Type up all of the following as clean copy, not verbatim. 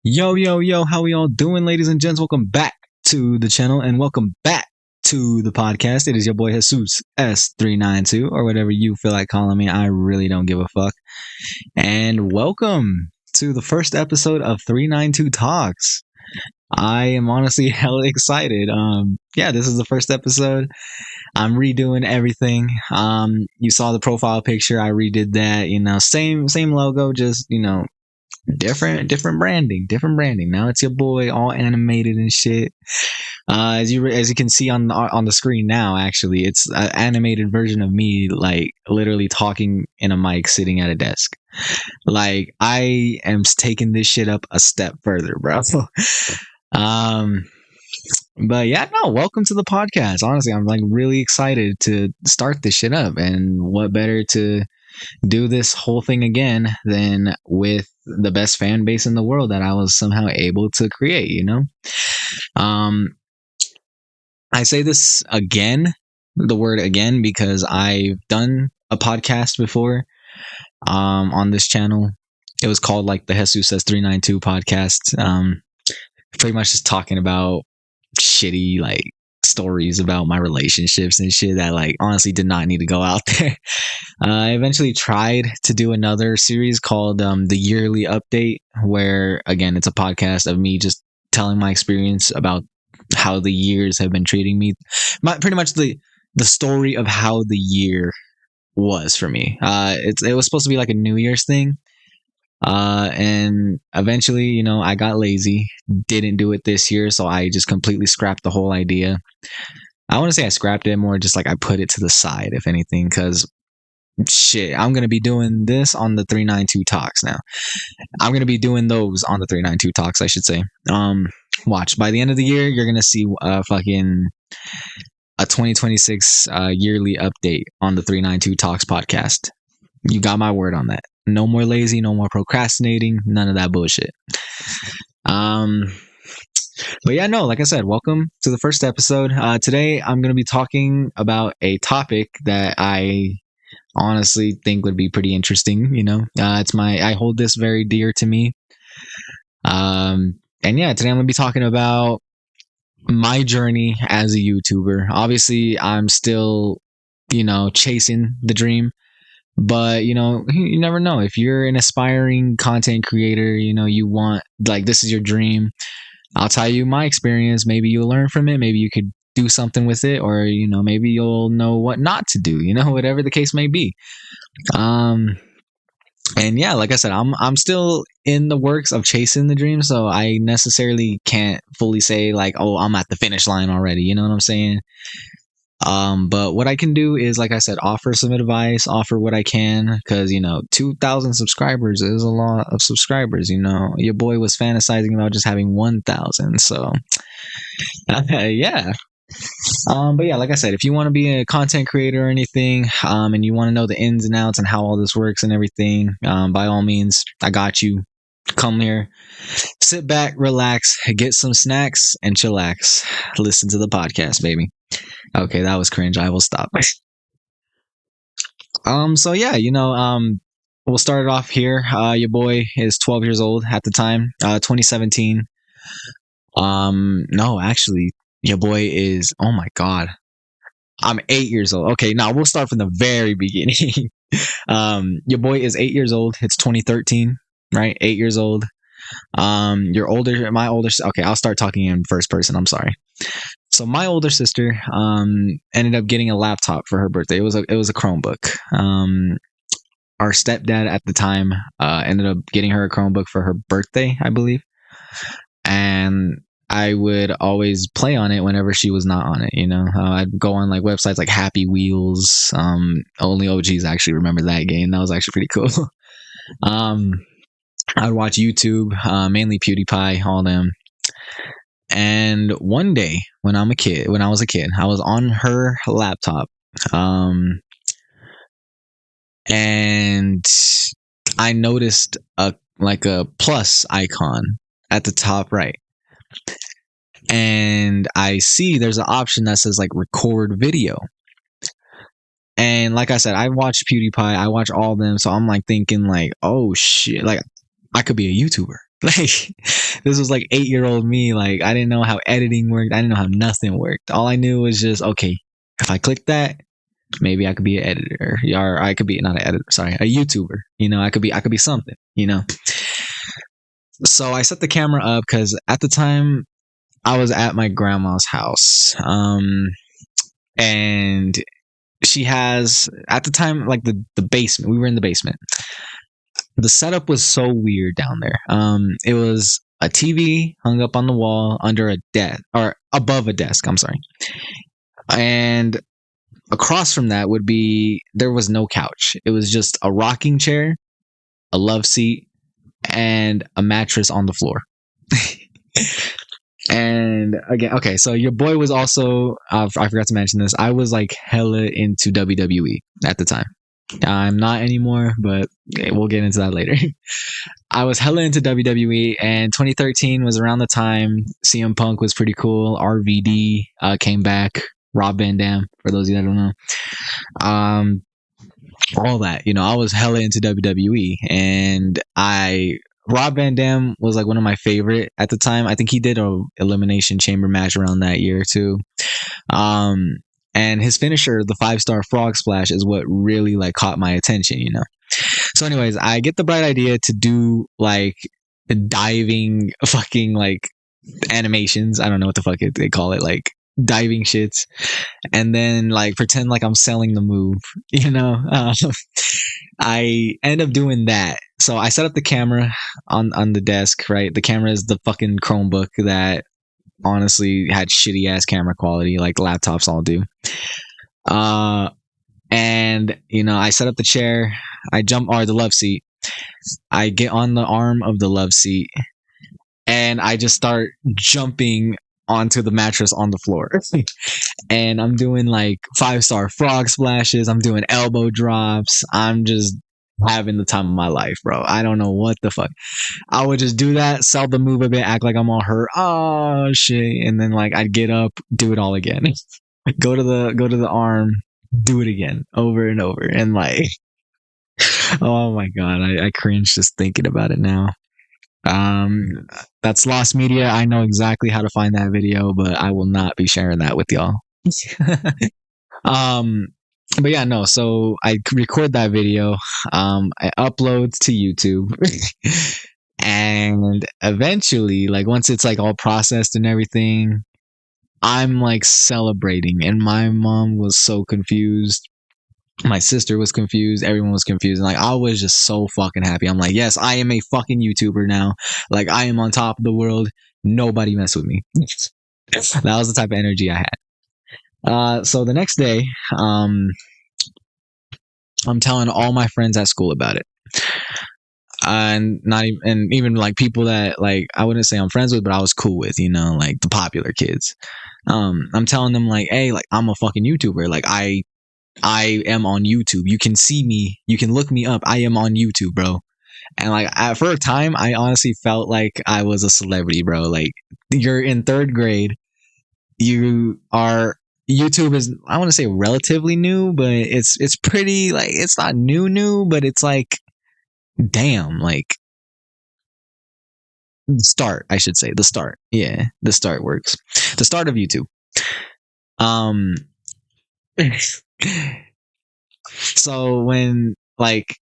Yo, how we all doing, ladies and gents? Welcome back to the channel and welcome back to the podcast. It is your boy Jesus S392 or whatever you feel like calling me. I really don't give a fuck. And welcome to the first episode of 392 Talks. I am honestly hella excited. This is the first episode. I'm redoing everything. You saw the profile picture. I redid that, same logo, just, different branding. Now it's your boy all animated and shit. As you can see on the screen now, actually it's an animated version of me, like literally talking in a mic sitting at a desk. Like I am taking this shit up a step further, bro. But yeah, no, welcome to the podcast. Honestly, I'm like really excited to start this shit up, and what better to do this whole thing again than with the best fan base in the world that I was somehow able to create, I say this again, the word again, because I've done a podcast before on this channel. It was called like the Jesus Says 392 podcast. Pretty much just talking about shitty like stories about my relationships and shit that like honestly did not need to go out there. I eventually tried to do another series called the Yearly Update, where again it's a podcast of me just telling my experience about how the years have been treating me. Pretty much the story of how the year was for me. It was supposed to be like a New Year's thing. And eventually, I got lazy, didn't do it this year, so I just completely scrapped the whole idea. I want to say I scrapped it, more just like I put it to the side, if anything, because shit, I'm going to be doing this on the 392 Talks now. I'm going to be doing those on the 392 Talks, I should say. Watch, by the end of the year, you're going to see fucking a 2026 yearly update on the 392 Talks podcast. You got my word on that. No more lazy, no more procrastinating, none of that bullshit. But yeah, no, like I said, welcome to the first episode. Today, I'm going to be talking about a topic that I honestly think would be pretty interesting. I hold this very dear to me. And yeah, today I'm going to be talking about my journey as a YouTuber. Obviously, I'm still, chasing the dream. But you never know. If you're an aspiring content creator, you want, like, this is your dream, I'll tell you my experience. Maybe you'll learn from it. Maybe you could do something with it, or maybe you'll know what not to do, whatever the case may be. And yeah, like I said, I'm still in the works of chasing the dream, so I necessarily can't fully say like, oh, I'm at the finish line already, you know what I'm saying? But what I can do is, like I said, offer some advice, offer what I can, because 2,000 subscribers is a lot of subscribers. Your boy was fantasizing about just having 1,000, so yeah. But yeah, like I said, if you want to be a content creator or anything, and you want to know the ins and outs and how all this works and everything, by all means, I got you. Come here, sit back, relax, get some snacks, and chillax. Listen to the podcast, baby. Okay, that was cringe. I will stop. So yeah, we'll start it off here. Your boy is 12 years old at the time, 2017. No, actually, your boy is, oh my God, I'm 8 years old. Okay, now we'll start from the very beginning. Your boy is 8 years old. It's 2013, right? 8 years old. My older, okay, I'll start talking in first person. I'm sorry. So my older sister ended up getting a laptop for her birthday. It was a Chromebook. Our stepdad at the time ended up getting her a Chromebook for her birthday, I believe. And I would always play on it whenever she was not on it. I'd go on like websites like Happy Wheels. Only OGs actually remember that game. That was actually pretty cool. I'd watch YouTube, mainly PewDiePie, all them. And one day when I was a kid, I was on her laptop, and I noticed a plus icon at the top right, and I see there's an option that says like record video. And like I said, I watch PewDiePie, I watch all of them, so I'm like thinking like, oh shit, like I could be a YouTuber. Like, this was like 8-year-old me. Like, I didn't know how editing worked. I didn't know how nothing worked. All I knew was just, okay, if I click that, maybe I could be an editor, or I could be not an editor, sorry, a YouTuber. I could be something. So I set the camera up because at the time I was at my grandma's house, and she has at the time like the basement. We were in the basement. The setup was so weird down there. It was a TV hung up on the wall under a desk or above a desk. I'm sorry, and across from that would be there was no couch. It was just a rocking chair, a love seat, and a mattress on the floor. And again, okay, so your boy was also, I forgot to mention this, I was like hella into WWE at the time. I'm not anymore, but we'll get into that later. I was hella into WWE, and 2013 was around the time CM Punk was pretty cool. RVD came back. Rob Van Dam, for those of you that don't know. All that, I was hella into WWE, and Rob Van Dam was like one of my favorite at the time. I think he did a elimination chamber match around that year too. And his finisher, the 5-star frog splash, is what really like caught my attention. So, anyways, I get the bright idea to do like diving fucking like animations. I don't know what the fuck they call it, like diving shits, and then like pretend like I'm selling the move. I end up doing that. So I set up the camera on the desk, right? The camera is the fucking Chromebook that honestly had shitty ass camera quality, like laptops all do. And I set up the chair. I jump or the love seat. I get on the arm of the love seat, and I just start jumping onto the mattress on the floor. And I'm doing like 5-star frog splashes. I'm doing elbow drops. I'm just having the time of my life, bro. I don't know what the fuck. I would just do that, sell the move a bit, act like I'm all hurt. Oh shit. And then like I'd get up, do it all again. go to the arm, do it again over and over. And like, oh my God, I cringe just thinking about it now. That's lost media. I know exactly how to find that video, but I will not be sharing that with y'all. But yeah, no, so I record that video, I upload to YouTube. And eventually, like once it's like all processed and everything, I'm like celebrating, and my mom was so confused. My sister was confused. Everyone was confused. And like, I was just so fucking happy. I'm like, yes, I am a fucking YouTuber now. Like, I am on top of the world. Nobody mess with me. That was the type of energy I had. So the next day, I'm telling all my friends at school about it. And not even, and even like people that like, I wouldn't say I'm friends with, but I was cool with, like the popular kids. I'm telling them like, hey, like I'm a fucking YouTuber. Like I am on YouTube. You can see me. You can look me up. I am on YouTube, bro. And like for a time, I honestly felt like I was a celebrity, bro. Like you're in 3rd grade. YouTube is, I want to say relatively new, but it's pretty like, it's not new, but it's like, damn, like the start, I should say the start. Yeah, the start works. The start of YouTube. Um, so when like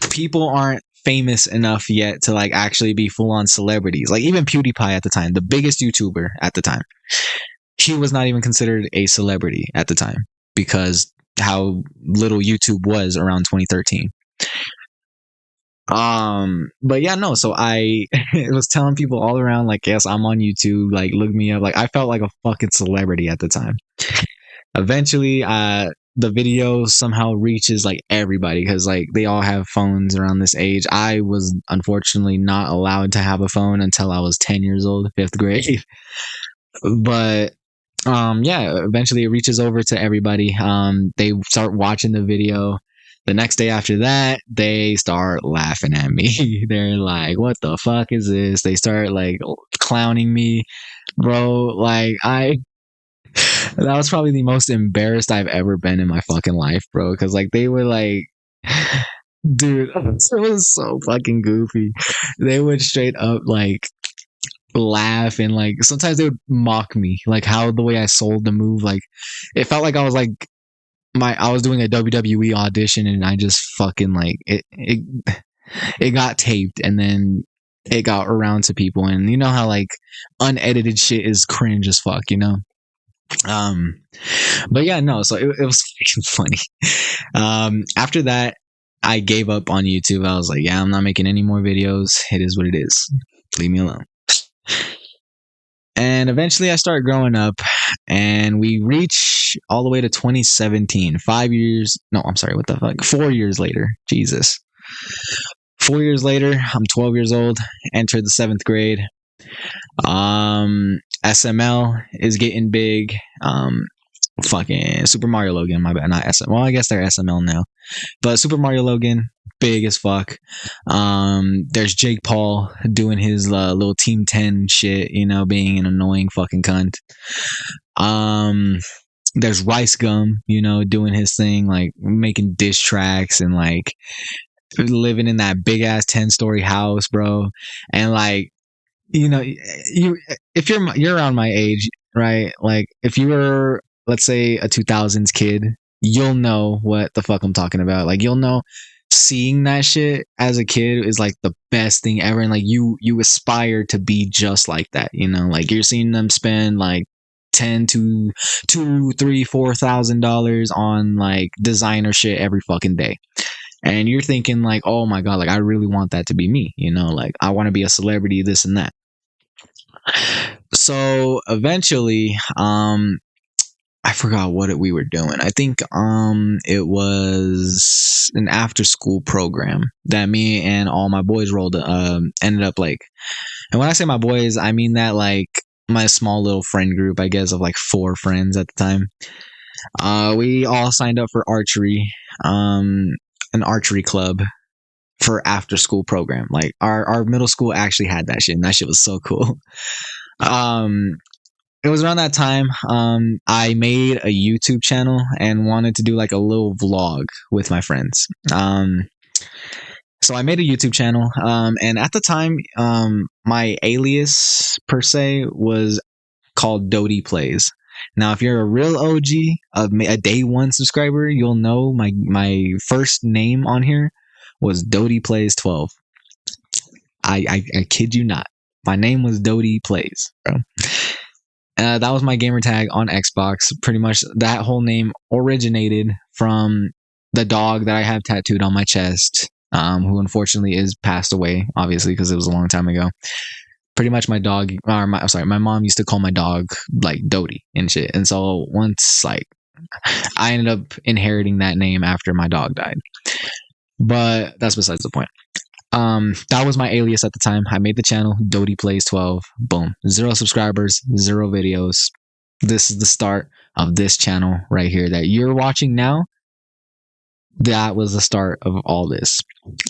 people aren't famous enough yet to like actually be full on celebrities, like even PewDiePie at the time, the biggest YouTuber at the time, he was not even considered a celebrity at the time because how little YouTube was around 2013. But yeah, no, so I was telling people all around like, yes, I'm on YouTube, like look me up. Like I felt like a fucking celebrity at the time. Eventually the video somehow reaches like everybody because like they all have phones around this age. I was unfortunately not allowed to have a phone until I was 10 years old, 5th grade. But yeah, eventually it reaches over to everybody. They start watching the video. The next day after that, they start laughing at me. They're like, what the fuck is this? They start like clowning me, bro. Like that was probably the most embarrassed I've ever been in my fucking life, bro. Cause like they were like, dude, it was so fucking goofy. They would straight up like laugh, and like sometimes they would mock me, like how the way I sold the move. Like it felt like I was like I was doing a WWE audition, and I just fucking like it got taped, and then it got around to people, and you know how like unedited shit is cringe as fuck, you know. Um, but yeah, no. So it was fucking funny. After that, I gave up on YouTube. I was like, yeah, I'm not making any more videos. It is what it is. Leave me alone. And eventually I start growing up, and we reach all the way to 2017. 5 years. No, I'm sorry. What the fuck? 4 years later. Jesus. 4 years later, I'm 12 years old, entered the seventh grade. SML is getting big. Fucking Super Mario Logan, my bad, not SM. Well, I guess they're SML now, but Super Mario Logan, big as fuck. There's Jake Paul doing his little Team 10 shit, you know, being an annoying fucking cunt. There's Rice Gum, you know, doing his thing, like making diss tracks and like living in that big ass 10-story house, bro. And like, you know, you if you're around my age, right? Like if you were, let's say, a 2000s kid, you'll know what the fuck I'm talking about. Like you'll know seeing that shit as a kid is like the best thing ever, and like you aspire to be just like that, you know. Like you're seeing them spend like 10 to 2 3 4 thousand dollars on like designer shit every fucking day, and you're thinking like, oh my god, like I really want that to be me, you know, like I want to be a celebrity, this and that. So eventually, I forgot what we were doing. I think it was an after school program that me and all my boys rolled ended up like. And when I say my boys, I mean that like my small little friend group, I guess, of like 4 friends at the time. We all signed up for archery, an archery club for after school program. Like our middle school actually had that shit, and that shit was so cool. Um, it was around that time I made a YouTube channel and wanted to do like a little vlog with my friends. So I made a YouTube channel, and at the time, my alias per se was called Dodie Plays. Now, if you're a real OG, a day one subscriber, you'll know my first name on here was Dodie Plays 12. I kid you not. My name was Dodie Plays, bro. That was my gamer tag on Xbox. Pretty much that whole name originated from the dog that I have tattooed on my chest, who unfortunately is passed away, obviously, because it was a long time ago. Pretty much my dog, or my mom used to call my dog like Dodie and shit. And so once like I ended up inheriting that name after my dog died. But that's besides the point. That was my alias at the time. I made the channel Dodie Plays 12. Boom. 0 subscribers, 0 videos. This is the start of this channel right here that you're watching now. That was the start of all this.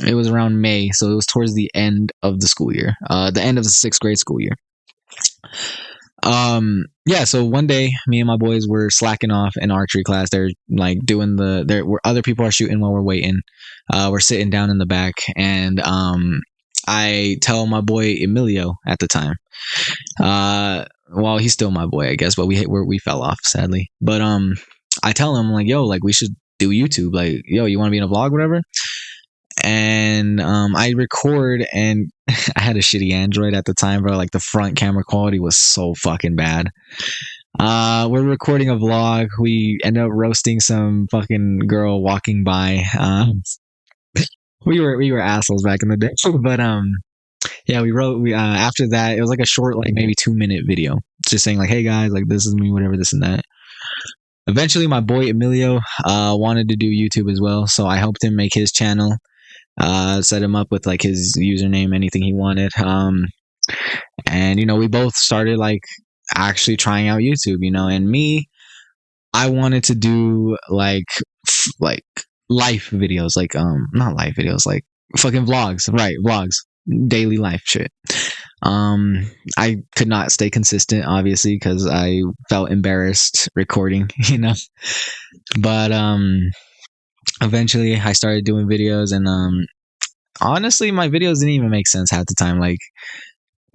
It was around May, so it was towards the end of the school year, the end of the 6th grade school year. Yeah, so one day me and my boys were slacking off in archery class. They're like doing where other people are shooting while we're waiting. We're sitting down in the back, and I tell my boy Emilio at the time. Well, he's still my boy, I guess, but we fell off sadly. But I tell him like, yo, like we should do YouTube. Like, yo, you want to be in a vlog, whatever. And I record, and I had a shitty Android at the time, bro. Like the front camera quality was so fucking bad. We're recording a vlog. We end up roasting some fucking girl walking by. We were assholes back in the day, but yeah, we after that it was like a short, like maybe 2-minute video, just saying like, hey guys, like this is me, whatever, this and that. Eventually, my boy Emilio wanted to do YouTube as well, so I helped him make his channel. Set him up with like his username, anything he wanted. And you know, we both started like actually trying out YouTube, you know. And me, I wanted to do like life videos, like not life videos, like fucking vlogs, right? Vlogs, daily life shit. I could not stay consistent, obviously, because I felt embarrassed recording, you know. But eventually I started doing videos, and honestly, my videos didn't even make sense half the time. Like,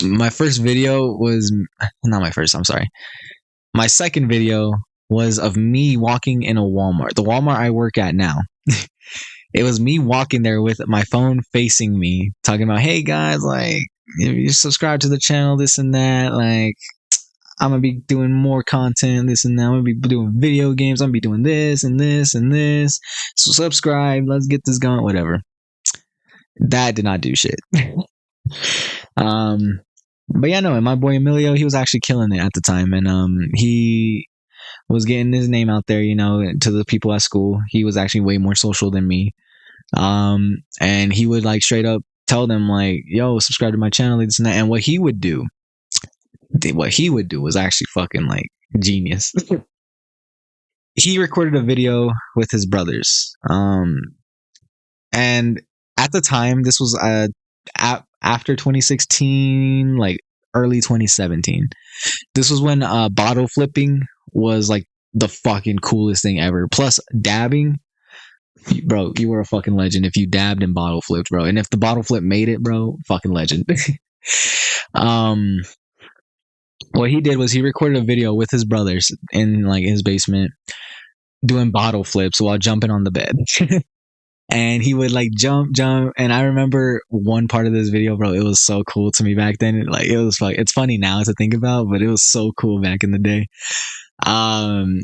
my first video was not my first, I'm sorry. My second video was of me walking in a Walmart, the Walmart I work at now. It was me walking there with my phone facing me, talking about, hey guys, like, if you subscribe to the channel, this and that, like, I'm gonna be doing more content, this and that. I'm gonna be doing video games. I'm gonna be doing this and this and this. So subscribe. Let's get this going. Whatever. That did not do shit. um, but yeah, no. And my boy Emilio, he was actually killing it at the time, and he was getting his name out there, you know, to the people at school. He was actually way more social than me. And he would like straight up tell them like, "Yo, subscribe to my channel, this and that." And what he would do was actually fucking like genius. He recorded a video with his brothers. And at the time, this was after 2016, like early 2017. This was when bottle flipping was like the fucking coolest thing ever. Plus dabbing, bro, you were a fucking legend if you dabbed and bottle flipped, bro. And if the bottle flip made it, bro, fucking legend. um, what he did was he recorded a video with his brothers in like his basement doing bottle flips while jumping on the bed. And he would like jump. And I remember one part of this video, bro. It was so cool to me back then. Like it was like, it's funny now to think about, but it was so cool back in the day.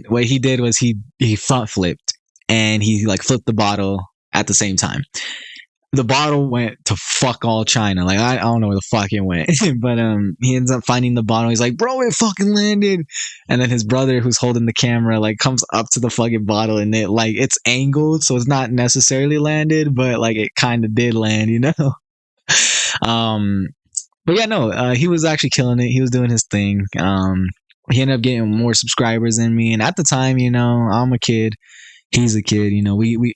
What he did was he front flipped and he like flipped the bottle at the same time. The bottle went to fuck all China. Like I don't know where the fuck it went, but he ends up finding the bottle. He's like, bro, it fucking landed. And then his brother, who's holding the camera, like comes up to the fucking bottle, and it like it's angled, so it's not necessarily landed, but like it kind of did land, you know. um, but yeah, no, he was actually killing it. He was doing his thing. He ended up getting more subscribers than me, and at the time, you know, I'm a kid. He's a kid. You know, we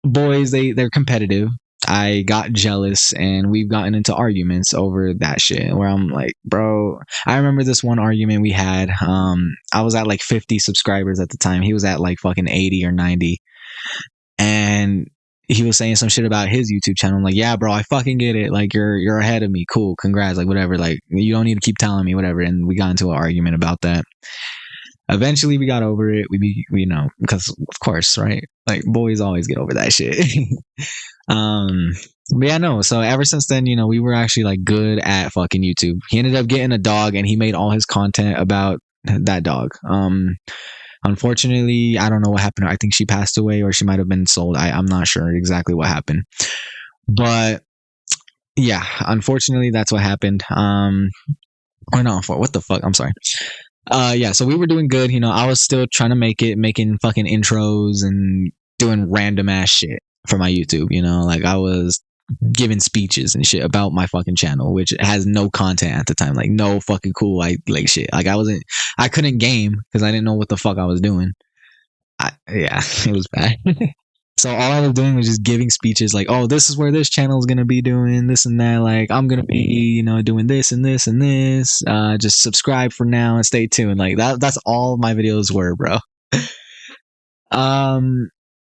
boys, they're competitive. I got jealous and we've gotten into arguments over that shit where I'm like, bro, I remember this one argument we had. I was at like 50 subscribers at the time. He was at like fucking 80 or 90. And he was saying some shit about his YouTube channel. I'm like, yeah, bro, I fucking get it. Like you're ahead of me. Cool. Congrats. Like whatever. Like you don't need to keep telling me whatever. And we got into an argument about that. Eventually we got over it. You know, because of course, right? Like boys always get over that shit. But yeah, no. So ever since then, you know, we were actually like good at fucking YouTube. He ended up getting a dog and he made all his content about that dog. Unfortunately, I don't know what happened. I think she passed away or she might have been sold. I'm not sure exactly what happened. But yeah, unfortunately that's what happened. Or no, what the fuck? I'm sorry. Yeah, so we were doing good. You know, I was still trying to making fucking intros and doing random ass shit for my YouTube. You know, like I was giving speeches and shit about my fucking channel, which has no content at the time, like no fucking cool, like shit. Like I couldn't game because I didn't know what the fuck I was doing. Yeah, it was bad. So all I was doing was just giving speeches like, oh, this is where this channel is going to be doing this and that. Like, I'm going to be, you know, doing this and this and this. Just subscribe for now and stay tuned. Like that's all my videos were, bro.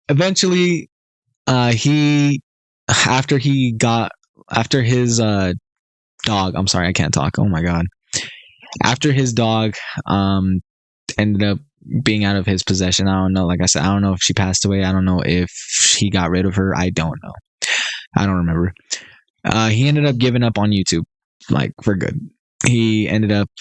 Eventually, after his dog, I'm sorry, I can't talk. Oh my God. After his dog, ended up being out of his possession. I don't know. Like I said, I don't know if she passed away. I don't know if he got rid of her. I don't know. I don't remember. He ended up giving up on YouTube, like for good. He ended up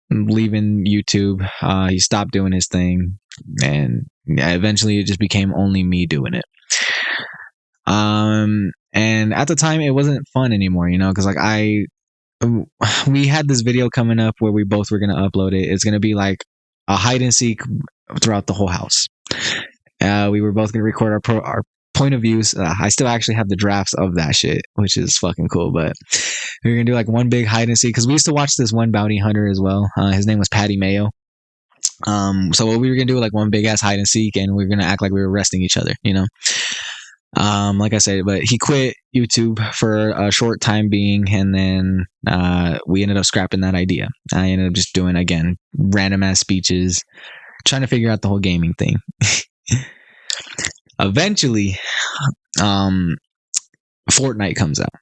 leaving YouTube. He stopped doing his thing, and eventually it just became only me doing it. And at the time it wasn't fun anymore, you know, because like we had this video coming up where we both were gonna upload it. It's gonna be like a hide and seek throughout the whole house. We were both gonna record our point of views. I still actually have the drafts of that shit, which is fucking cool. But we were gonna do like one big hide and seek because we used to watch this one bounty hunter as well. His name was Patty Mayo. So what we were gonna do like one big ass hide and seek, and we were gonna act like we were arresting each other, you know. Like I said, but he quit YouTube for a short time being, and then we ended up scrapping that idea. I ended up just doing again random ass speeches, trying to figure out the whole gaming thing. Eventually, um, Fortnite comes out,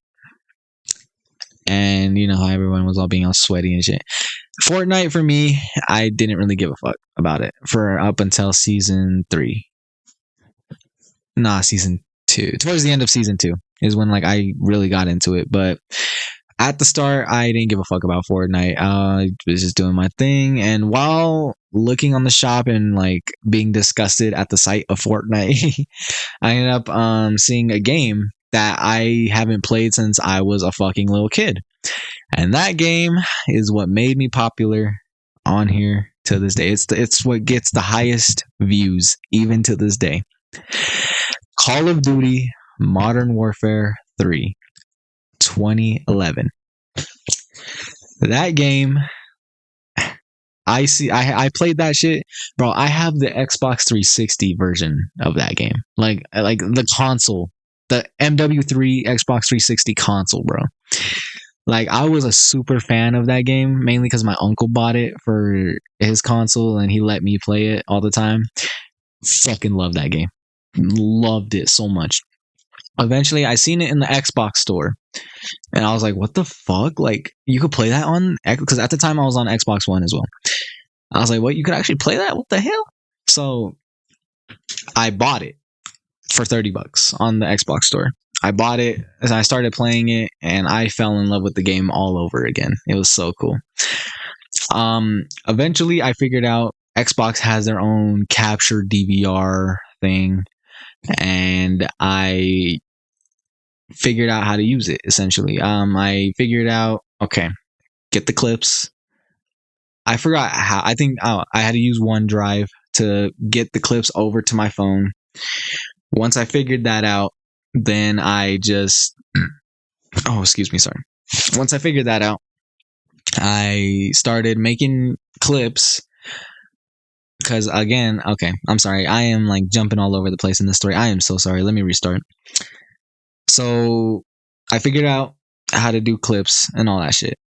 and you know how everyone was all being all sweaty and shit. Fortnite for me, I didn't really give a fuck about it for up until season 3. Nah, season 2. Towards the end of season 2 is when like I really got into it. But at the start, I didn't give a fuck about Fortnite. I was just doing my thing, and while looking on the shop and like being disgusted at the sight of Fortnite, I ended up seeing a game that I haven't played since I was a fucking little kid. And that game is what made me popular on here to this day. It's what gets the highest views even to this day. Call of Duty Modern Warfare 3 2011. That game, I played that shit, bro. I have the Xbox 360 version of that game, like the console, the MW3 Xbox 360 console, bro. Like I was a super fan of that game, mainly because my uncle bought it for his console and he let me play it all the time. Fucking love that game, loved it so much. Eventually, I seen it in the Xbox store, and I was like, "What the fuck? Like you could play that on X?" Because at the time I was on Xbox One as well. I was like, "What? You could actually play that? What the hell?" So I bought it for $30 on the Xbox store. I bought it as I started playing it, and I fell in love with the game all over again. It was so cool. Eventually, I figured out Xbox has their own capture DVR thing, and I figured out how to use it. Essentially, I figured out okay, get the clips. I forgot how. I think I had to use OneDrive to get the clips over to my phone. Once I figured that out, then I just oh, excuse me, sorry. Once I figured that out, I started making clips because again, okay, I'm sorry. I am like jumping all over the place in this story. I am so sorry. Let me restart. So, I figured out how to do clips and all that shit.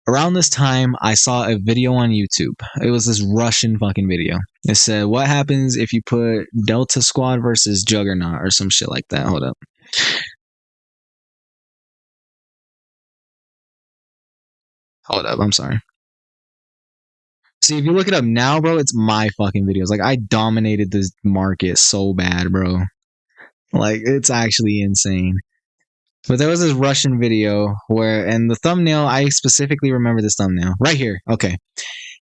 Around this time, I saw a video on YouTube. It was this Russian fucking video. It said, "What happens if you put Delta Squad versus Juggernaut or some shit like that?" Hold up. Hold up. I'm sorry. See, if you look it up now, bro, it's my fucking videos. Like, I dominated this market so bad, bro. Like, it's actually insane. But there was this Russian video where, and the thumbnail, I specifically remember this thumbnail. Right here. Okay.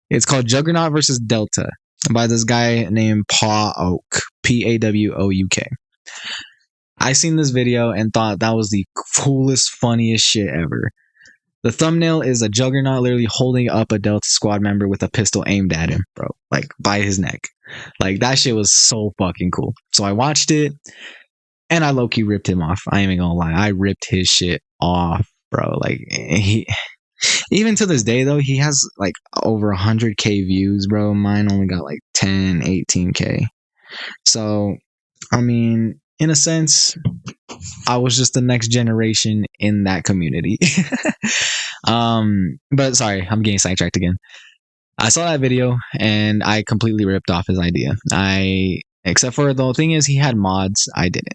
It's called Juggernaut versus Delta by this guy named Pawouk. Pawouk. I seen this video and thought that was the coolest, funniest shit ever. The thumbnail is a Juggernaut literally holding up a Delta Squad member with a pistol aimed at him, bro. Like, by his neck. Like, that shit was so fucking cool. So I watched it, and I low-key ripped him off. I ain't even gonna lie. I ripped his shit off, bro. Like, he... Even to this day, though, he has, like, over 100K views, bro. Mine only got, like, 10, 18K. So, I mean, in a sense, I was just the next generation in that community. But sorry, I'm getting sidetracked again. I saw that video and I completely ripped off his idea. Except for the thing is he had mods, I didn't.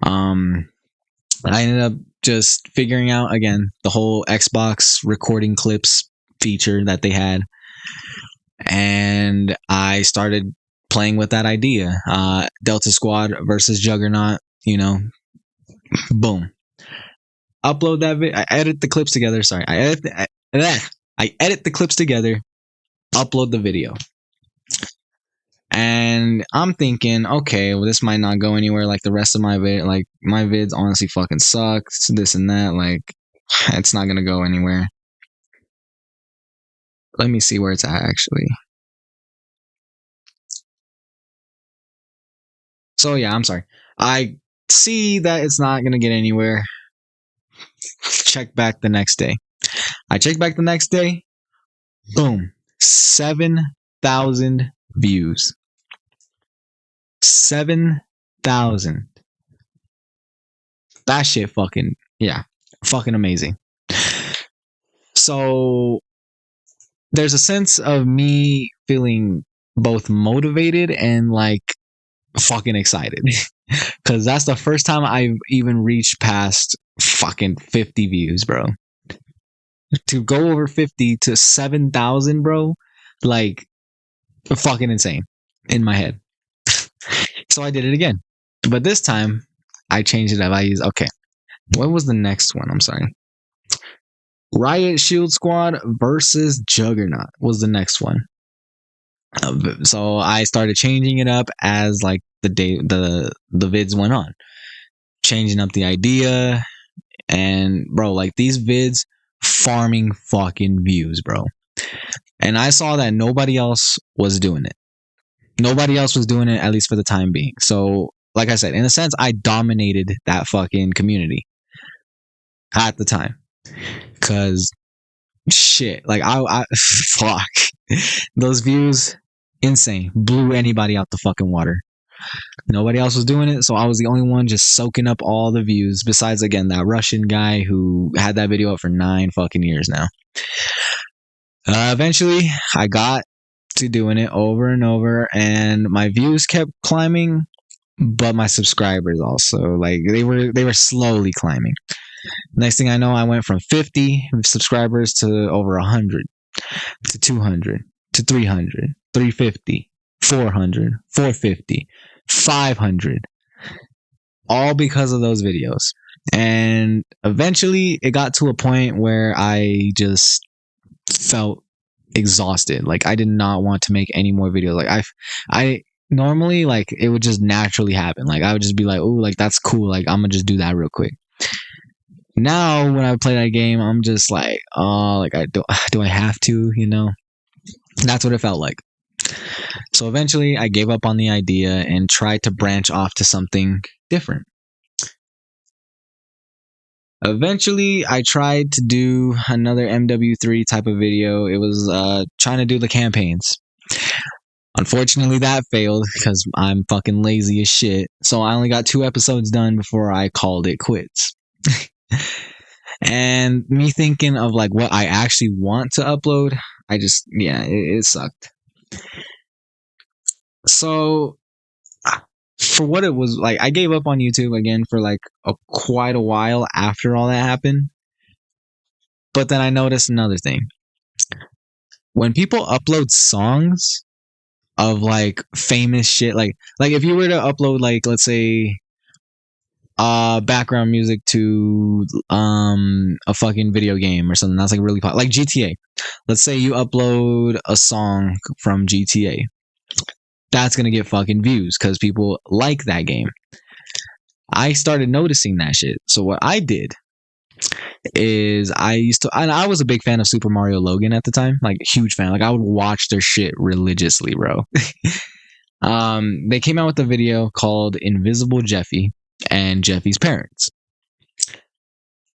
I ended up just figuring out again the whole Xbox recording clips feature that they had, and I started playing with that idea. Delta Squad versus Juggernaut, you know, boom. Upload that video. I edit the clips together. Sorry, I edit the clips together. Upload the video. And I'm thinking, okay, well, this might not go anywhere like the rest of my vid. Like, my vids honestly fucking sucks. This and that. Like, it's not going to go anywhere. Let me see where it's at, actually. So, yeah, I'm sorry. I see that it's not going to get anywhere. Check back the next day. I check back the next day. Boom. 7,000 views. 7,000. That shit fucking, yeah, fucking amazing. So there's a sense of me feeling both motivated and like fucking excited because that's the first time I've even reached past fucking 50 views, bro. To go over 50 to 7,000, bro, like fucking insane in my head. So I did it again, but this time I changed it up. I used, okay, what was the next one? I'm sorry. Riot Shield Squad versus Juggernaut was the next one. So I started changing it up as like the vids went on, changing up the idea, and bro, like these vids farming fucking views, bro. And I saw that nobody else was doing it. Nobody else was doing it, at least for the time being. So, like I said, in a sense, I dominated that fucking community at the time. Cause shit, like I fuck those views, insane, blew anybody out the fucking water. Nobody else was doing it, so I was the only one just soaking up all the views. Besides, again, that Russian guy who had that video up for 9 fucking years now. Eventually, I got to doing it over and over, and my views kept climbing, but my subscribers also, like they were slowly climbing. Next thing I know, I went from 50 subscribers to over 100, to 200, to 300, 350, 400, 450, 500, all because of those videos. And eventually it got to a point where I just felt exhausted. Like I did not want to make any more videos. Like I normally, like it would just naturally happen. Like I would just be like, oh, like that's cool. Like I'm gonna just do that real quick. Now when I play that game, I'm just like, oh, like do I have to, you know? That's what it felt like. So eventually I gave up on the idea and tried to branch off to something different. Eventually I tried to do another MW3 type of video. It was trying to do the campaigns. Unfortunately that failed because I'm fucking lazy as shit. So I only got 2 episodes done before I called it quits. And me thinking of like what I actually want to upload, I just, yeah, it sucked. So for what it was, like I gave up on YouTube again for like quite a while after all that happened. But then I noticed another thing. When people upload songs of like famous shit, like if you were to upload like, let's say, background music to a fucking video game or something that's like really like GTA. Let's say you upload a song from GTA. That's gonna get fucking views because people like that game. I started noticing that shit. So what I did is and I was a big fan of Super Mario Logan at the time, like huge fan. Like I would watch their shit religiously, bro. They came out with a video called Invisible Jeffy and Jeffy's Parents.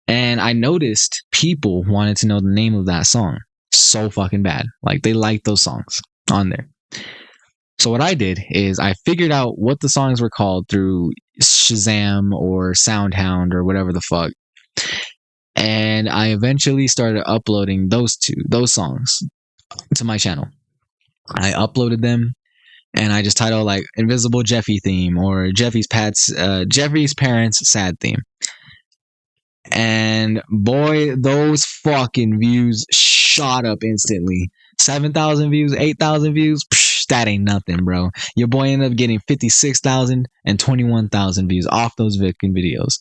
And I noticed people wanted to know the name of that song so fucking bad. Like they liked those songs on there. So what I did is I figured out what the songs were called through Shazam or Soundhound or whatever the fuck. And I eventually started uploading those songs to my channel. I uploaded them and I just titled like Invisible Jeffy theme or Jeffy's Parents sad theme. And boy, those fucking views shot up instantly. 7,000 views, 8,000 views, that ain't nothing, bro. Your boy ended up getting 56,000 and 21,000 views off those fucking videos.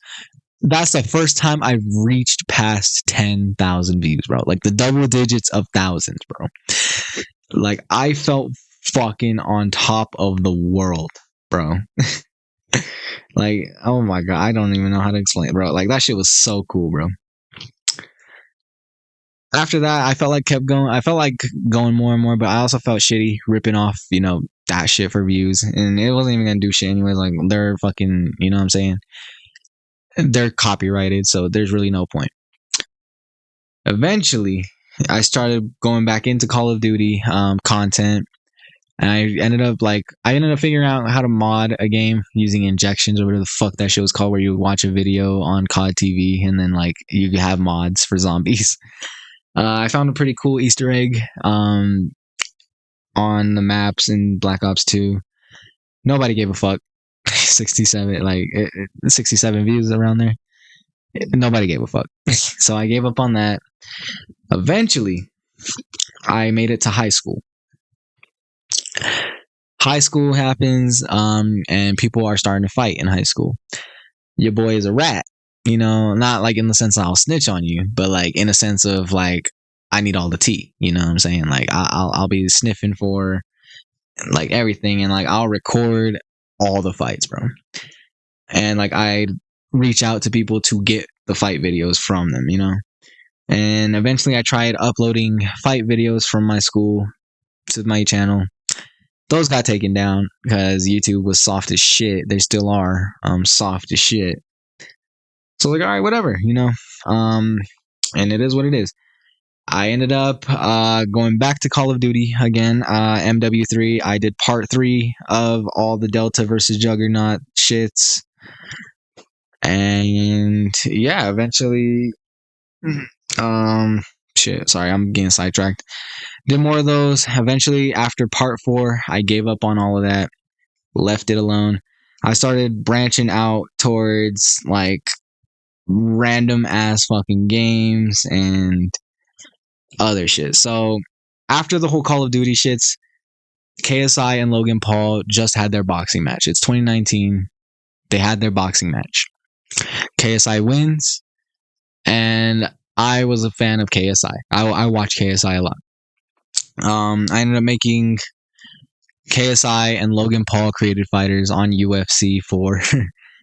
That's the first time I've reached past 10,000 views, bro. Like the double digits of thousands, bro. Like I felt fucking on top of the world, bro. Like, oh my god, I don't even know how to explain it, bro. Like that shit was so cool, bro. After that, I felt like going more and more, but I also felt shitty ripping off, you know, that shit for views, and it wasn't even gonna do shit anyways. Like they're fucking, you know what I'm saying? They're copyrighted, so there's really no point. Eventually, I started going back into Call of Duty content, and I ended up figuring out how to mod a game using injections or whatever the fuck that shit was called, where you watch a video on COD TV and then like you have mods for zombies. I found a pretty cool Easter egg on the maps in Black Ops 2. Nobody gave a fuck. 67, 67 views around there. Nobody gave a fuck. So I gave up on that. Eventually, I made it to high school. High school happens, and people are starting to fight in high school. Your boy is a rat, not like in the sense that I'll snitch on you, but like in a sense of like I need all the tea. You know what I'm saying? Like I'll be sniffing for like everything, and like I'll record all the fights, bro. And like I reach out to people to get the fight videos from them, And eventually I tried uploading fight videos from my school to my channel. Those got taken down because YouTube was soft as shit. They still are soft as shit. So like, all right, whatever, and it is what it is. I ended up going back to Call of Duty again, MW3. I did part 3 of all the Delta versus Juggernaut shits. And yeah, eventually, sorry, I'm getting sidetracked. Did more of those. Eventually, after part 4, I gave up on all of that, left it alone. I started branching out towards like random ass fucking games and other shit. So after the whole Call of Duty shits, KSI and Logan Paul just had their boxing match. It's 2019. They had their boxing match. KSI wins, and I was a fan of KSI. I watch KSI a lot. I ended up making KSI and Logan Paul created fighters on UFC 4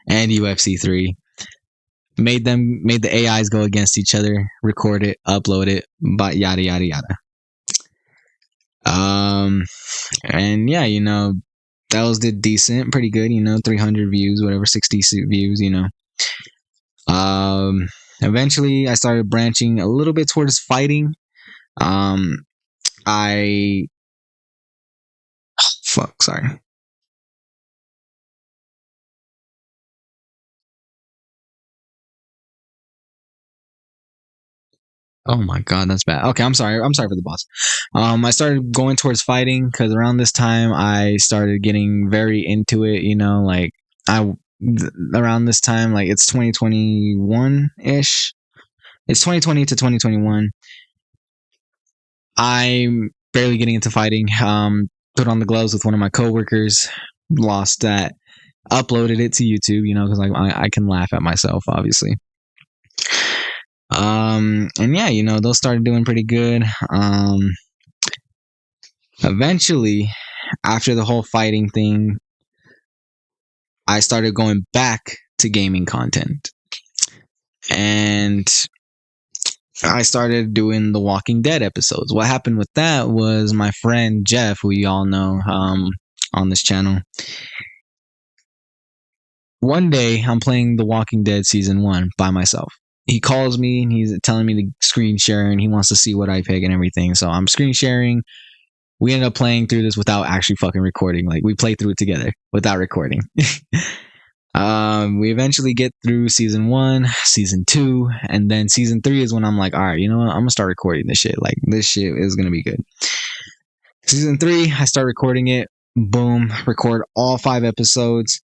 and UFC 3. Made the AIs go against each other, record it, upload it, but yada yada yada. And yeah, that was decent, pretty good, 300 views, whatever, 60 views, Eventually I started branching a little bit towards fighting. Sorry. Oh my god, that's bad. Okay, I'm sorry. I'm sorry for the boss. I started going towards fighting because around this time I started getting very into it. Around this time, like it's 2021 ish. It's 2020 to 2021. I'm barely getting into fighting. Put on the gloves with one of my coworkers. Lost that. Uploaded it to YouTube. Because I can laugh at myself, obviously. And yeah, those started doing pretty good. Eventually, after the whole fighting thing, I started going back to gaming content. And I started doing the Walking Dead episodes. What happened with that was my friend Jeff, who you all know on this channel. One day, I'm playing The Walking Dead Season 1 by myself. He calls me and he's telling me to screen share and he wants to see what I pick and everything. So I'm screen sharing. We ended up playing through this without actually fucking recording. Like we played through it together without recording. We eventually get through season 1, season 2, and then season 3 is when I'm like, all right, you know what? I'm gonna start recording this shit. Like this shit is gonna be good. Season 3, I start recording it. Boom, record all 5 episodes.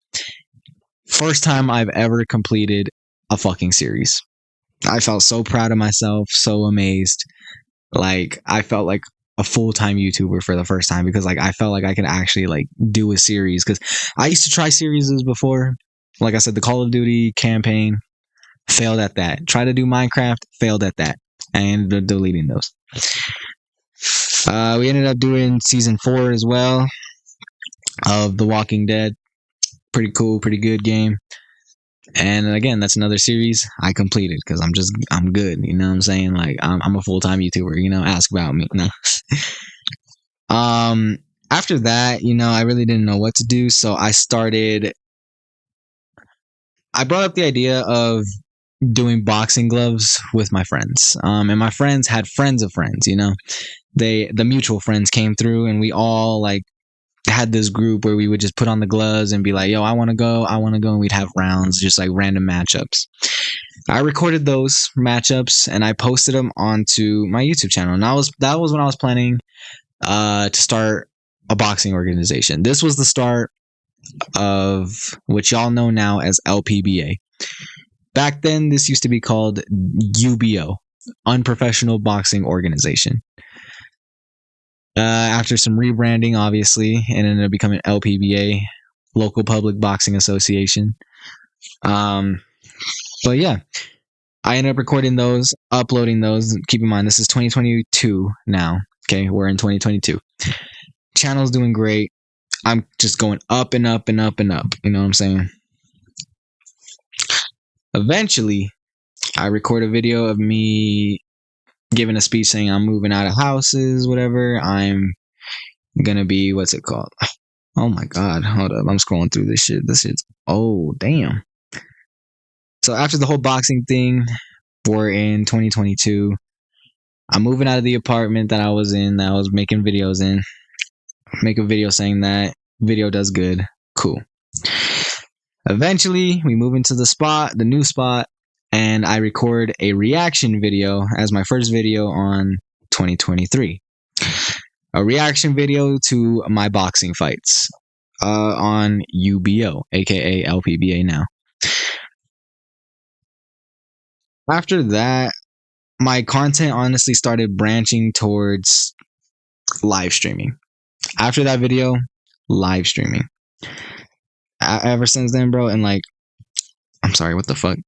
First time I've ever completed a fucking series. I felt so proud of myself, so amazed. Like I felt like a full-time YouTuber for the first time because like I felt like I could actually like do a series because I used to try series before. Like I said, the Call of Duty campaign, failed at that. Try to do Minecraft, failed at that. And deleting those. We ended up doing season 4 as well of The Walking Dead. Pretty cool, pretty good game. And again, that's another series I completed because I'm good. You know what I'm saying? Like I'm a full-time YouTuber. Ask about me. No. After that, I really didn't know what to do, so I brought up the idea of doing boxing gloves with my friends. And my friends had friends of friends, the mutual friends came through and we all like had this group where we would just put on the gloves and be like, yo, I want to go. And we'd have rounds, just like random matchups. I recorded those matchups and I posted them onto my YouTube channel. And that was when I was planning to start a boxing organization. This was the start of what y'all know now as LPBA. Back then, this used to be called UBO, Unprofessional Boxing Organization. After some rebranding, obviously, it ended up becoming LPBA, Local Public Boxing Association. But yeah, I ended up recording those, uploading those. Keep in mind, this is 2022 now. Okay, we're in 2022. Channel's doing great. I'm just going up and up and up and up. You know what I'm saying? Eventually, I record a video of me giving a speech saying I'm moving out of houses, whatever. I'm gonna be, what's it called? Oh my god, hold up. I'm scrolling through this shit. This shit's, oh damn. So after the whole boxing thing, we're in 2022. I'm moving out of the apartment that I was in, that I was making videos in. Make a video saying that video does good. Cool. Eventually, we move into the new spot, and I record a reaction video as my first video on 2023. A reaction video to my boxing fights on UBO, aka LPBA now. After that, my content honestly started branching towards live streaming. After that video, live streaming. Ever since then, bro, and like, I'm sorry, what the fuck?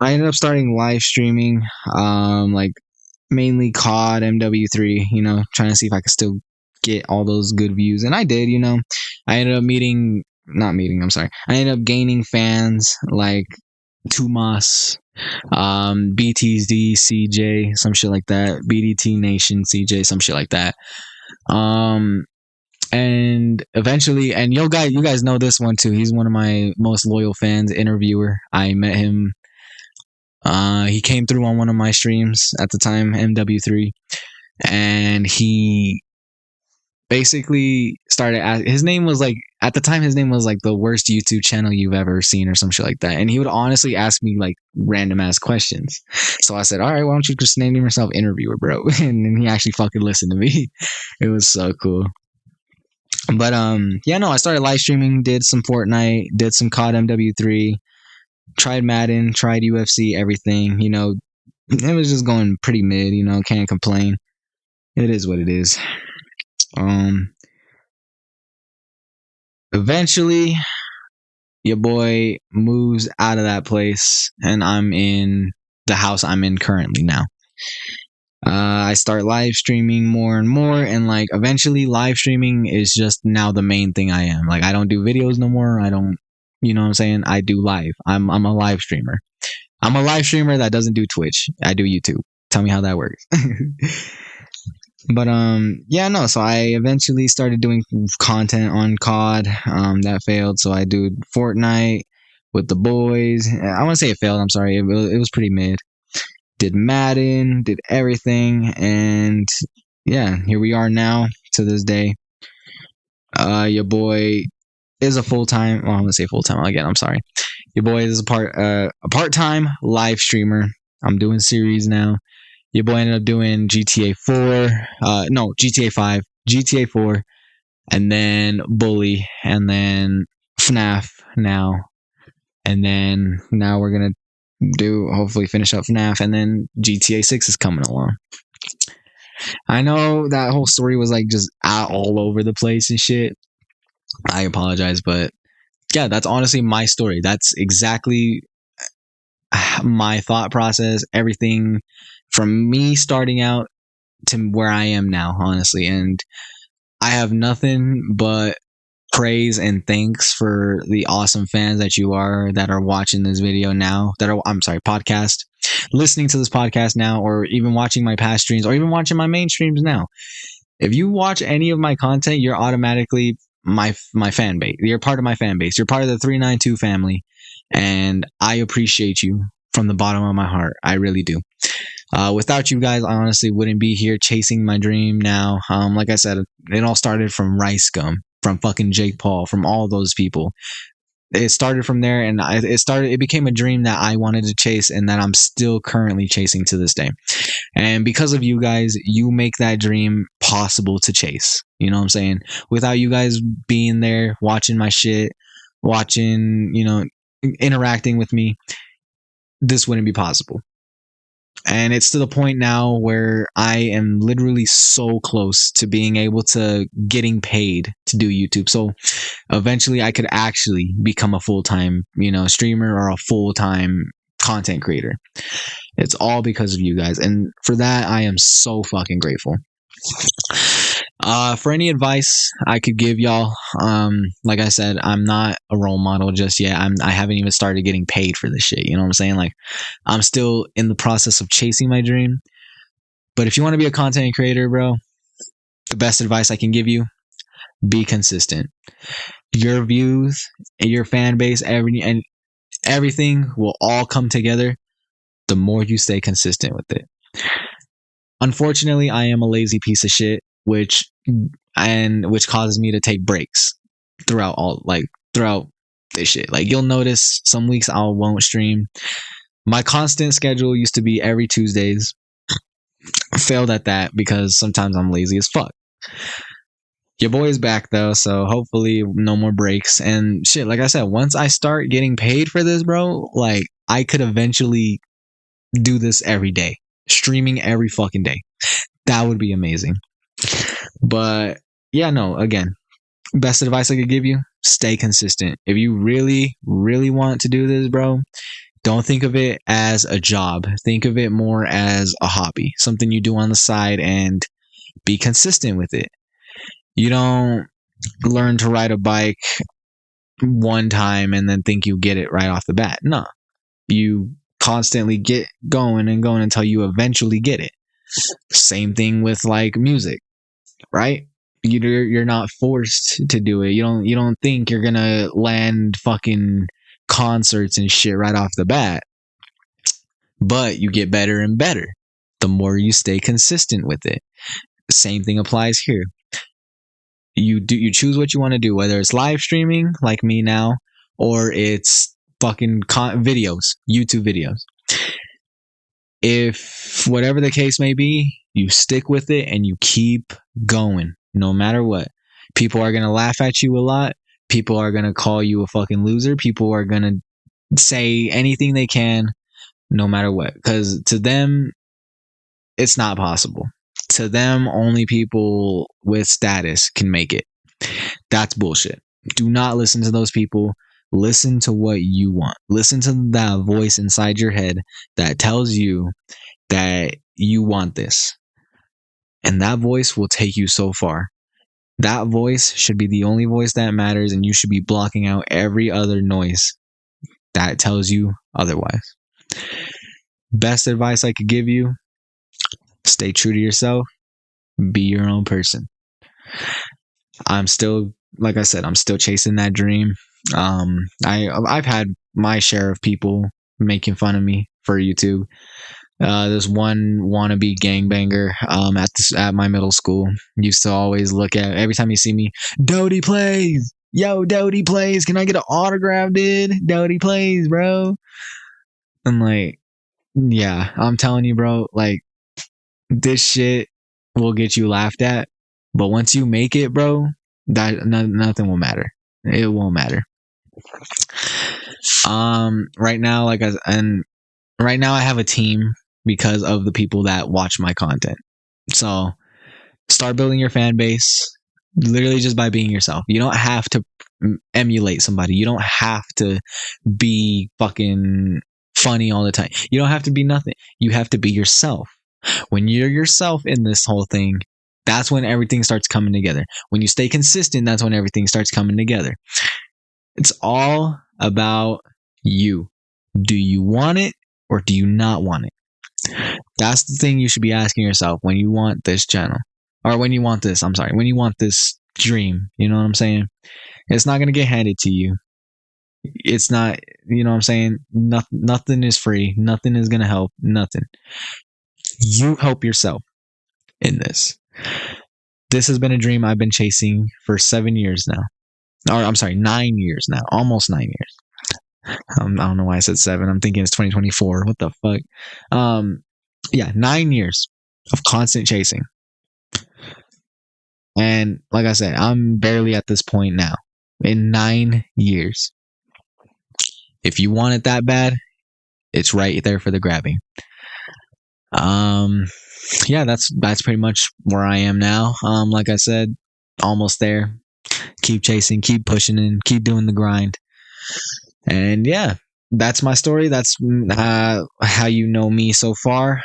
I ended up starting live streaming, like mainly COD, MW3, you know, trying to see if I could still get all those good views. And I did, you know. I ended up I ended up gaining fans like Tumas, BTZ, CJ, some shit like that. BDT Nation, CJ, some shit like that. And eventually, and you guys know this one too. He's one of my most loyal fans, interviewer. I met him. He came through on one of my streams at the time, MW3, and he basically started. His name was like, at the time, his name was like the worst YouTube channel you've ever seen or some shit like that. And he would honestly ask me like random ass questions. So I said, all right, why don't you just name yourself interviewer, bro? And then he actually fucking listened to me. It was so cool. But yeah, no, I started live streaming, did some Fortnite, did some COD MW3, tried Madden, tried UFC, everything. You know, it was just going pretty mid. You know, can't complain. It is what it is. Eventually, your boy moves out of that place, and I'm in the house I'm in currently now. I start live streaming more and more, and like eventually live streaming is just now the main thing I am. Like, I don't do videos no more. I don't, you know what I'm saying? I do live. I'm a live streamer. I'm a live streamer that doesn't do Twitch. I do YouTube. Tell me how that works. But yeah, no, so I eventually started doing content on COD. That failed, so I do Fortnite with the boys. I want to say it failed, I'm sorry. It was pretty mid. Did Madden, did everything, and yeah, here we are now to this day. Your boy is a full-time, well, I'm gonna say full-time again, I'm sorry. Your boy is a part-time live streamer. I'm doing series now. Your boy ended up doing GTA 4, GTA 5, GTA 4, and then Bully, and then FNAF now. And then now we're gonna hopefully finish up FNAF, and then GTA 6 is coming along. I know that whole story was like just all over the place and shit. I apologize, but yeah, that's honestly my story. That's exactly my thought process, everything from me starting out to where I am now, honestly. And I have nothing but praise and thanks for the awesome fans that are watching this video now, podcast, listening to this podcast now, or even watching my past streams, or even watching my main streams now. If you watch any of my content, you're automatically my fan base. You're part of my fan base. You're part of the 392 family, and I appreciate you from the bottom of my heart. I really do. Without you guys, I honestly wouldn't be here chasing my dream now. Like I said, it all started from Rice Gum, from fucking Jake Paul, from all those people. It started from there, and it became a dream that I wanted to chase, and that I'm still currently chasing to this day. And because of you guys, you make that dream possible to chase. You know what I'm saying? Without you guys being there, watching my shit, watching, interacting with me, this wouldn't be possible. And it's to the point now where I am literally so close to being able to getting paid to do YouTube. So eventually I could actually become a full-time, streamer or a full-time content creator. It's all because of you guys. And for that, I am so fucking grateful. For any advice I could give y'all, like I said, I'm not a role model just yet. I haven't even started getting paid for this shit. You know what I'm saying? Like, I'm still in the process of chasing my dream. But if you want to be a content creator, bro, the best advice I can give you, be consistent. Your views, your fan base, and everything will all come together the more you stay consistent with it. Unfortunately, I am a lazy piece of shit, which causes me to take breaks throughout this shit. Like, you'll notice some weeks I won't stream. My constant schedule used to be every Tuesdays. Failed at that because sometimes I'm lazy as fuck. Your boy is back though, so hopefully no more breaks. And shit, like I said, once I start getting paid for this, bro, like, I could eventually do this every day, streaming every fucking day. That would be amazing. But yeah, no, again, best advice I could give you, stay consistent. If you really, really want to do this, bro, don't think of it as a job. Think of it more as a hobby, something you do on the side, and be consistent with it. You don't learn to ride a bike one time and then think you get it right off the bat. No, you constantly get going and going until you eventually get it. Same thing with like music, right? You're not forced to do it. You don't think you're gonna land fucking concerts and shit right off the bat, but you get better and better the more you stay consistent with it. Same thing applies here. You choose what you want to do, whether it's live streaming like me now, or it's fucking videos, YouTube videos. If whatever the case may be, you stick with it and you keep going no matter what. People are going to laugh at you a lot. People are going to call you a fucking loser. People are going to say anything they can no matter what, because to them it's not possible. To them, only people with status can make it. That's bullshit. Do not listen to those people. Listen to what you want. Listen to that voice inside your head that tells you that you want this. And that voice will take you so far. That voice should be the only voice that matters, and you should be blocking out every other noise that tells you otherwise. Best advice I could give you, stay true to yourself. Be your own person. I'm still, like I said, I'm still chasing that dream. I've had my share of people making fun of me for YouTube. This one wannabe gangbanger at my middle school used to always look at, every time you see me, Doty plays, yo, Doty plays, can I get an autograph, dude? Doty plays, bro. I'm like, yeah, I'm telling you, bro, like, this shit will get you laughed at, but once you make it, bro, nothing will matter. It won't matter. Right now, right now I have a team because of the people that watch my content. So start building your fan base literally just by being yourself. You don't have to emulate somebody. You don't have to be fucking funny all the time. You don't have to be nothing. You have to be yourself. When you're yourself in this whole thing, that's when everything starts coming together. When you stay consistent, that's when everything starts coming together. It's all about you. Do you want it or do you not want it? That's the thing you should be asking yourself when you want this channel. Or when you want this, when you want this dream. You know what I'm saying? It's not going to get handed to you. It's not, you know what I'm saying? Nothing is free. Nothing is going to help. Nothing. You help yourself in this. This has been a dream I've been chasing for 7 years now. Or I'm sorry, 9 years now. Almost 9 years. I don't know why I said 7. I'm thinking it's 2024. What the fuck? Yeah, 9 years of constant chasing. And like I said, I'm barely at this point now. In 9 years. If you want it that bad, it's right there for the grabbing. Um yeah, that's pretty much where I am now. Like I said, almost there. Keep chasing, keep pushing and keep doing the grind. And yeah, that's my story. That's how you know me so far.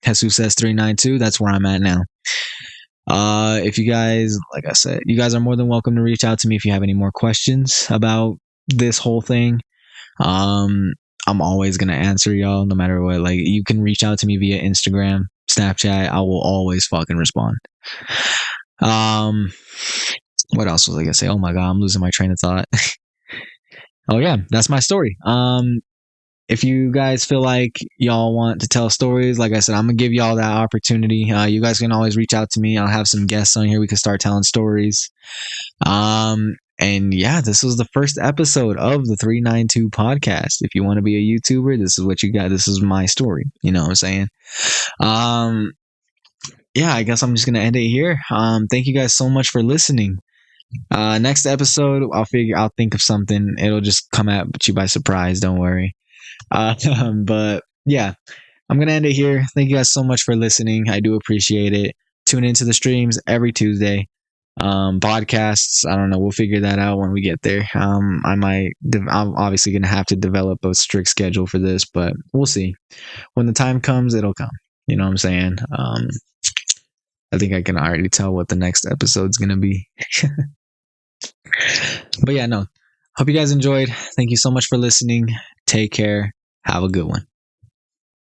Jesus says 392. That's where I'm at now. If you guys, like I said, you guys are more than welcome to reach out to me if you have any more questions about this whole thing. Um, I'm always gonna answer y'all no matter what. Like, you can reach out to me via Instagram, Snapchat. I will always fucking respond. Um, what else was I gonna say? Oh my god, I'm losing my train of thought. Oh yeah, that's my story. If you guys feel like y'all want to tell stories, like I said, I'm gonna give y'all that opportunity. You guys can always reach out to me. I'll have some guests on here. We can start telling stories. And yeah, this was the first episode of the 392 podcast. If you want to be a YouTuber, this is what you got. This is my story. You know what I'm saying? Yeah, I guess I'm just gonna end it here. Thank you guys so much for listening. Next episode, I'll think of something. It'll just come at you by surprise. Don't worry. But yeah, I'm gonna end it here. Thank you guys so much for listening. I do appreciate it. Tune into the streams every Tuesday. Podcasts, I don't know. We'll figure that out when we get there. I'm obviously gonna have to develop a strict schedule for this, but we'll see. When the time comes, it'll come. You know what I'm saying? I think I can already tell what the next episode's gonna be. But yeah, no. Hope you guys enjoyed. Thank you so much for listening. Take care. Have a good one.